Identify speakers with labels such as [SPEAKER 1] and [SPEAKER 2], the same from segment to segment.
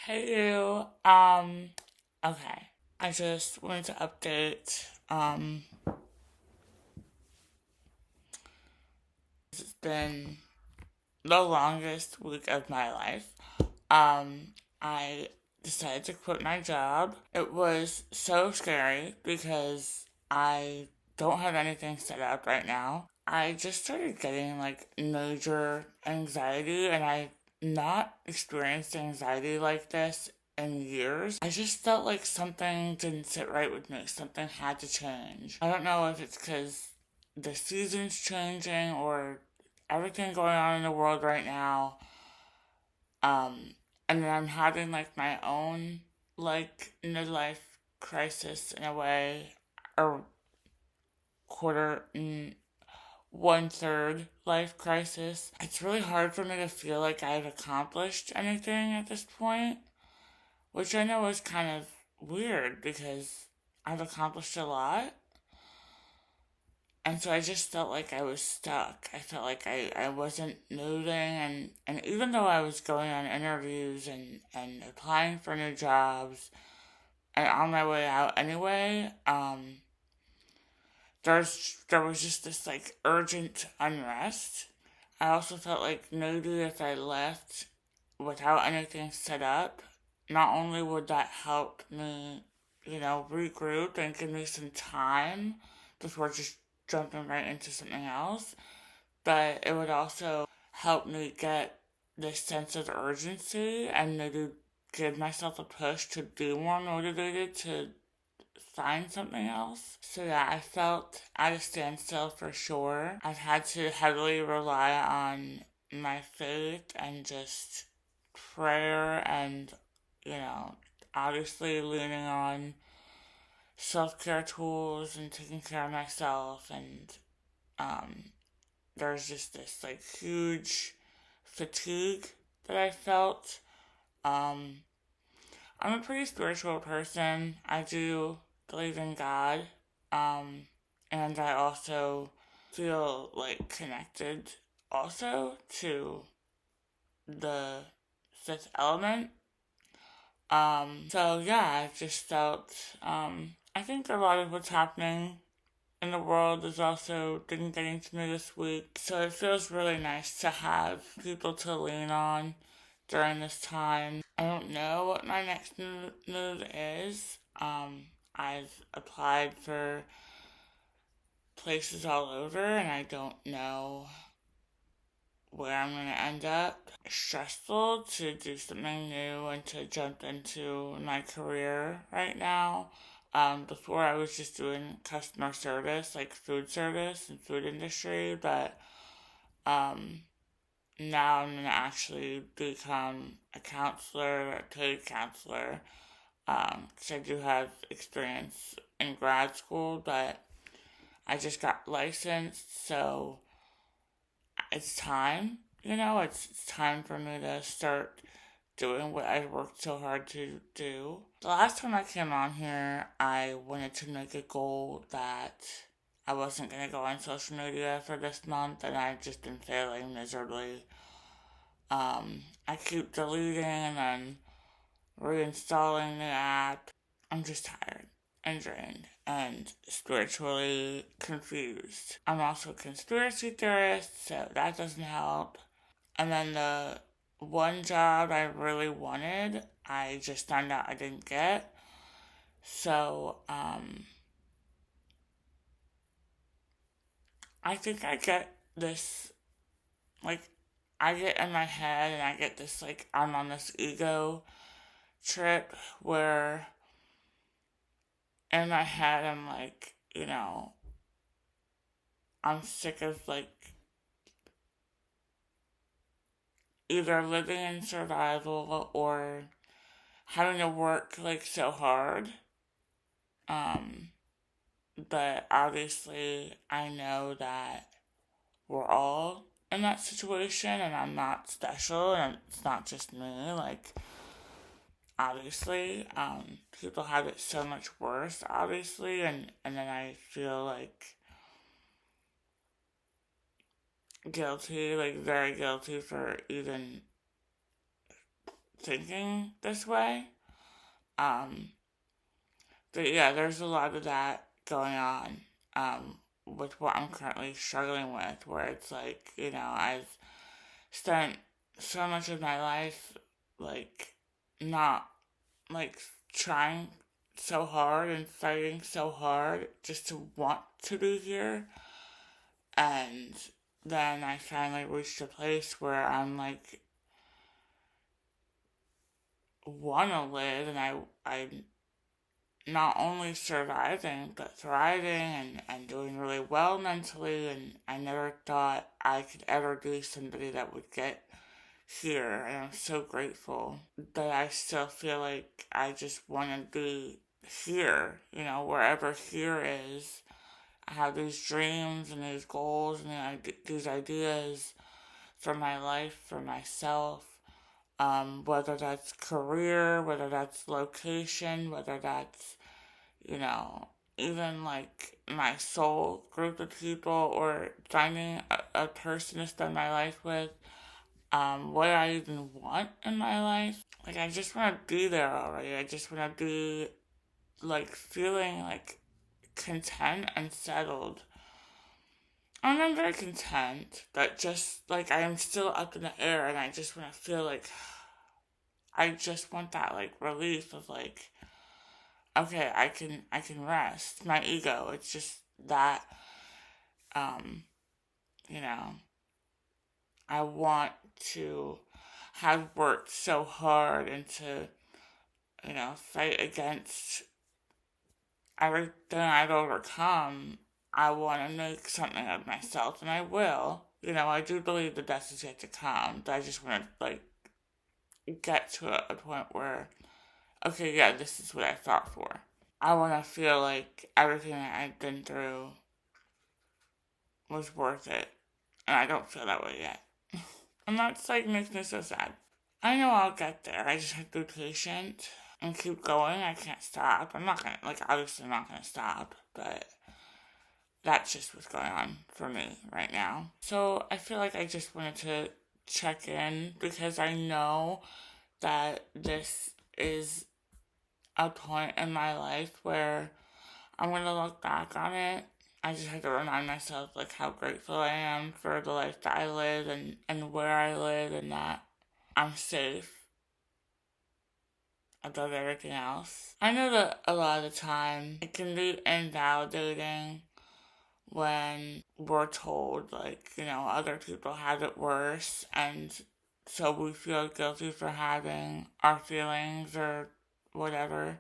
[SPEAKER 1] Hey you. Okay. I just wanted to update. It's been the longest week of my life. I decided to quit my job. It was so scary because I don't have anything set up right now. I just started getting like major anxiety, and I not experienced anxiety like this in years. I just felt like something didn't sit right with me. Something had to change. I don't know if it's because the season's changing or everything going on in the world right now. Um, and then I'm having like my own like midlife crisis in a way, or quarter, one third life crisis. It's really hard for me to feel like I've accomplished anything at this point, which I know is kind of weird because I've accomplished a lot. And so I just felt like I was stuck. I felt like I wasn't moving. And even though I was going on interviews and applying for new jobs and on my way out anyway, there was just this like urgent unrest. I also felt like maybe if I left without anything set up, not only would that help me, regroup and give me some time before just jumping right into something else, but it would also help me get this sense of urgency and maybe give myself a push to be more motivated to find something else. So yeah, I felt at a standstill for sure. I've had to heavily rely on my faith and just prayer and, you know, obviously leaning on self care tools and taking care of myself. And um, there's just this like huge fatigue that I felt. Um, I'm a pretty spiritual person. I do believe in God. Um, and I also feel like connected also to the fifth element. So yeah, I just felt, I think a lot of what's happening in the world is also been getting to me this week. So it feels really nice to have people to lean on during this time. I don't know what my next move is. I've applied for places all over and I don't know where I'm going to end up. It's stressful to do something new and to jump into my career right now. Before I was just doing customer service, like food service and food industry, but um, now I'm gonna actually become a counselor, a paid counselor, because I do have experience in grad school, but I just got licensed, so it's time. It's time for me to start doing what I worked so hard to do. The last time I came on here, I wanted to make a goal that I wasn't going to go on social media for this month, and I've just been failing miserably. I keep deleting and then reinstalling the app. I'm just tired and drained and spiritually confused. I'm also a conspiracy theorist, so that doesn't help. And then the one job I really wanted, I just found out I didn't get. So, I think I get this, like, I get in my head and I get this, like, I'm on this ego trip where in my head I'm like, I'm sick of, like, either living in survival or having to work, like, so hard. Um, but obviously, I know that we're all in that situation, and I'm not special, and it's not just me. Like, obviously, people have it so much worse, obviously, and then I feel like guilty, like very guilty for even thinking this way. Um, but yeah, there's a lot of that going on with what I'm currently struggling with, where it's like, I've spent so much of my life, like, not, like, trying so hard and fighting so hard just to want to be here. And then I finally reached a place where I'm like, want to live, and I'm not only surviving but thriving and doing really well mentally, and I never thought I could ever be somebody that would get here, and I'm so grateful that I still feel like I just want to be here, wherever here is. I have these dreams and these goals and these ideas for my life, for myself, whether that's career, whether that's location, whether that's, you know, even like my soul group of people, or finding a person to spend my life with, what I even want in my life. Like, I just want to be there already. I just want to be, like, feeling, like, content and settled. And I'm very content, but just, like, I am still up in the air, and I just want to feel like, I just want that, like, relief of, like, okay, I can rest. My ego, it's just that, um, you know, I want to have worked so hard and to, fight against everything I've overcome. I want to make something of myself, and I will. I do believe the best is yet to come, but I just want to, like, get to a point where, okay, yeah, this is what I fought for. I want to feel like everything that I've been through was worth it, and I don't feel that way yet. And that's, like, makes me so sad. I know I'll get there. I just have to be patient and keep going. I can't stop. I'm not gonna, like, obviously I'm not gonna stop, but that's just what's going on for me right now. So I feel like I just wanted to check in because I know that this is a point in my life where I'm gonna look back on it. I just have to remind myself, like, how grateful I am for the life that I live, and where I live, and that I'm safe above everything else. I know that a lot of the time it can be invalidating when we're told, like, other people have it worse, and so we feel guilty for having our feelings or whatever.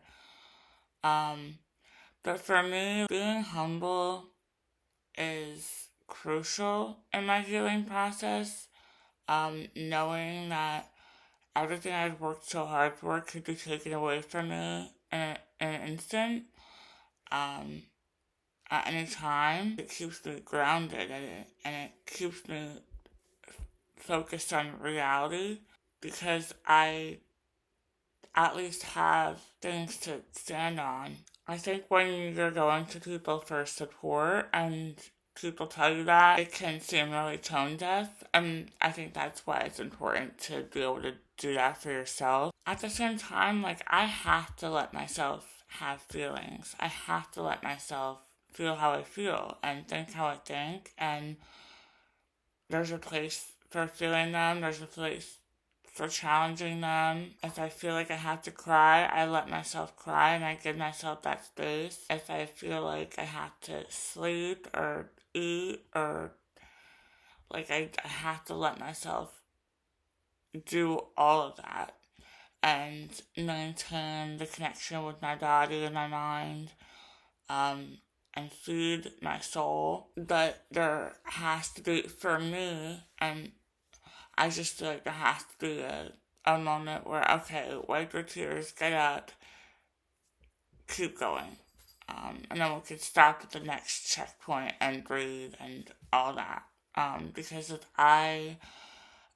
[SPEAKER 1] But for me, being humble is crucial in my healing process. Knowing that everything I've worked so hard for could be taken away from me in an instant, at any time. It keeps me grounded, and it keeps me focused on reality, because I at least have things to stand on. I think when you're going to people for support and people tell you that, it can seem really tone deaf, and I think that's why it's important to be able to do that for yourself. At the same time, like, I have to let myself have feelings. I have to let myself feel how I feel and think how I think, and there's a place for feeling them, there's a place for challenging them. If I feel like I have to cry, I let myself cry and I give myself that space. If I feel like I have to sleep or eat, or like, I have to let myself do all of that and maintain the connection with my body and my mind, and feed my soul. But there has to be, for me, and I just feel like there has to be a moment where, okay, wipe your tears, get up, keep going. And then we can stop at the next checkpoint and breathe and all that. Because if I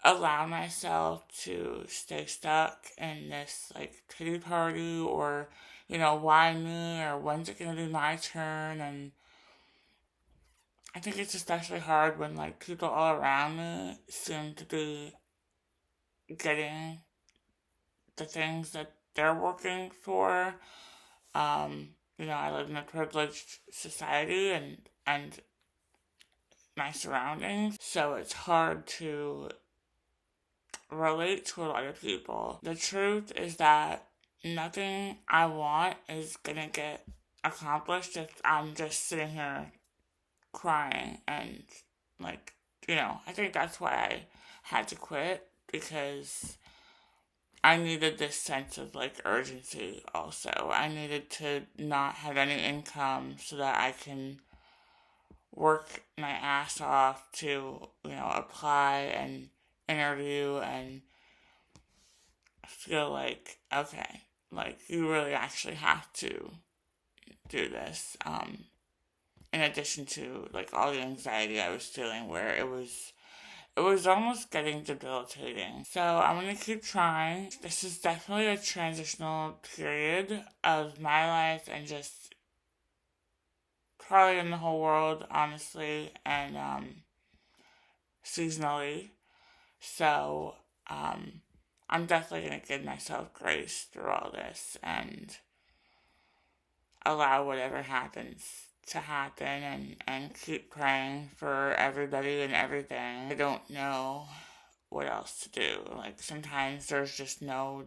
[SPEAKER 1] allow myself to stay stuck in this, like, pity party, or, why me, or when's it gonna be my turn, and I think it's especially hard when, like, people all around me seem to be getting the things that they're working for. I live in a privileged society and my surroundings, so it's hard to relate to a lot of people. The truth is that nothing I want is gonna get accomplished if I'm just sitting here crying and, like, I think that's why I had to quit, because I needed this sense of, like, urgency also. I needed to not have any income so that I can work my ass off to, apply and interview and feel like, okay, like, you really actually have to do this. In addition to, like, all the anxiety I was feeling, where it was almost getting debilitating. So I'm gonna keep trying. This is definitely a transitional period of my life and just probably in the whole world, honestly, and seasonally. So I'm definitely gonna give myself grace through all this and allow whatever happens to happen, and keep praying for everybody and everything. I don't know what else to do. Like, sometimes there's just no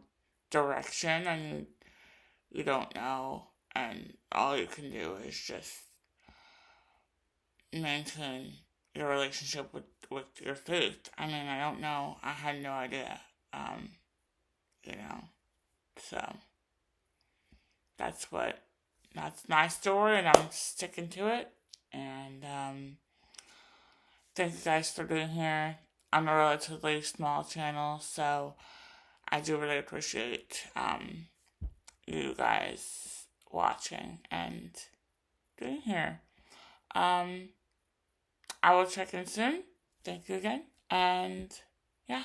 [SPEAKER 1] direction and you don't know, and all you can do is just maintain your relationship with your faith. I mean, I don't know. I had no idea. You know. So that's my story, and I'm sticking to it. And thank you guys for being here. I'm a relatively small channel, so I do really appreciate you guys watching and being here. I will check in soon. Thank you again. And yeah.